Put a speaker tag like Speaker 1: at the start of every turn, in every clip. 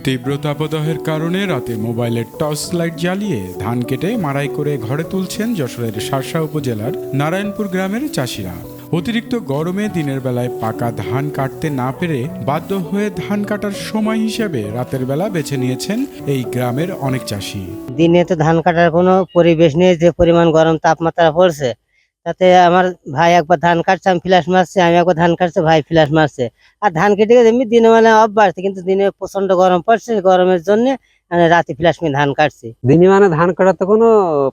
Speaker 1: তীব্র তাপদাহের কারণে রাতে মোবাইলের টর্চ লাইট জ্বালিয়ে ধান কেটে মাড়াই করে ঘরে তুলছেন যশোরের শার্শা উপজেলার নারায়ণপুর গ্রামের চাষিরা। অতিরিক্ত গরমে দিনের বেলায় পাকা ধান কাটতে না পেরে বাধ্য হয়ে ধান কাটার সময় হিসেবে রাতের বেলা বেছে নিয়েছেন এই গ্রামের অনেক চাষি।
Speaker 2: দিনে তো ধান কাটার কোনো পরিবেশ নেই, যে পরিমাণ গরম তাপমাত্রা পড়ছে তাতে আমার ভাই একবার ধান কাটছে, আমি ফ্ল্যাশ মারছি, আমি একবার ধান কাটছে, ভাই ফ্ল্যাশ মারছে। আর ধান কেটে গেছে এমনি দিনে মানে অভ্যাস, কিন্তু দিনে প্রচন্ড গরম পড়ছে, গরমের জন্য রাতে ফ্ল্যাশ মেরে ধান কাটছি।
Speaker 3: দিনে মানে ধান কাটার তো কোনো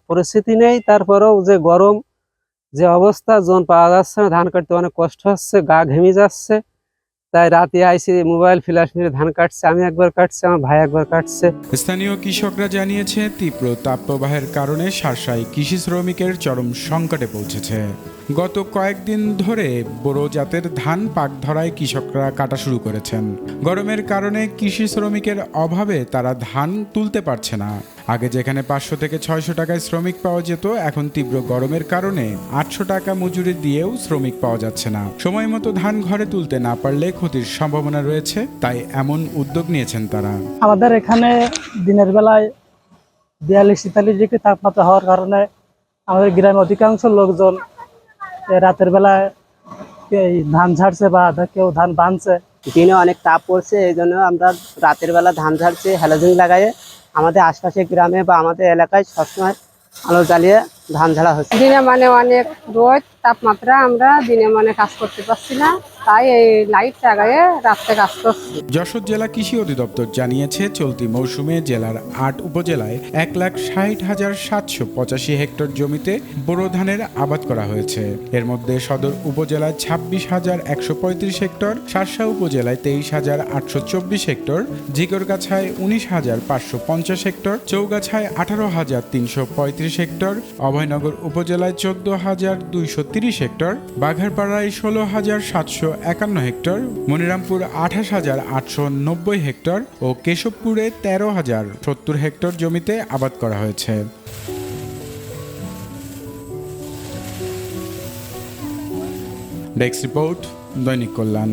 Speaker 3: পরিস্থিতি নেই, তারপরেও যে গরম যে অবস্থা, জোন পাওয়া যাচ্ছে না, ধান কাটতে অনেক কষ্ট হচ্ছে, গা ঘেমে যাচ্ছে। তাই রাতে আইসি মোবাইল ফ্ল্যাশ মেরে ধান কাটছে, আমি একবার কাটছি, আমার ভাই একবার কাটছে।
Speaker 1: স্থানীয় কৃষকরা জানিয়েছে তীব্র তাপপ্রবাহের কারণে শার্শায় কৃষি শ্রমিকের চরম সংকটে পৌঁছেছে। গত কয়েকদিন ধরে বোরো জাতের ধান পাক ধরায় কৃষকরা কাটা শুরু করেছেন। গরমের কারণে কৃষি শ্রমিকের অভাবে তারা ধান তুলতে পারছে না। আগে যেখানে 500 থেকে 600 টাকায় শ্রমিক পাওয়া যেত, এখন তীব্র গরমের কারণে 800 টাকা মজুরি দিয়েও শ্রমিক পাওয়া যাচ্ছে না। সময় মতো ধান ঘরে তুলতে না পারলে ক্ষতির সম্ভাবনা রয়েছে, তাই এমন উদ্যোগ নিয়েছেন তারা।
Speaker 4: আমাদের এখানে দিনের বেলায় 42-43 ডিগ্রি তাপমাত্রা হওয়ার কারণে আমাদের গ্রামের অধিকাংশ লোকজন রাতের বেলায় এই ধান ঝাড়ছে বা কেউ ধান বাঁধছে।
Speaker 2: দিনে অনেক তাপ পড়ছে, এই জন্য আমরা রাতের বেলা ধান ঝাড়ছি হ্যালোজেন লাগায়ে। আমাদের আশপাশের গ্রামে বা আমাদের এলাকায় সবসময় আলো জ্বালিয়ে ধান ঝাড়া হচ্ছে।
Speaker 5: দিনে মানে অনেক রোদ তাপমাত্রা, আমরা দিনে মানে কাজ করতে পারছি না, তাই এই লাইট লাগায়ে রাত্রে কাজ করছি।
Speaker 1: যশোর জেলা কৃষি অধিদপ্তর জানিয়েছে, চলতি মৌসুমে জেলার 8 উপজেলায় 1,60,785 হেক্টর জমিতে বোরো ধানের আবাদ করা হয়েছে। এর মধ্যে সদর উপজেলায় 26,135 হেক্টর, শার্শা উপজেলায় 23,824 হেক্টর, ঝিকরগাছায় 19,550 হেক্টর, চৌগাছায় 18,335 হেক্টর, অভয়নগর উপজেলায় 14,230 হেক্টর, বাঘারপাড়ায় 16,751 হেক্টর, মনিরামপুর 28,890 হেক্টর ও কেশবপুরে 13,070 হেক্টর জমিতে আবাদ করা হয়েছে। ডেস্ক রিপোর্ট, দৈনিক কল্যাণ।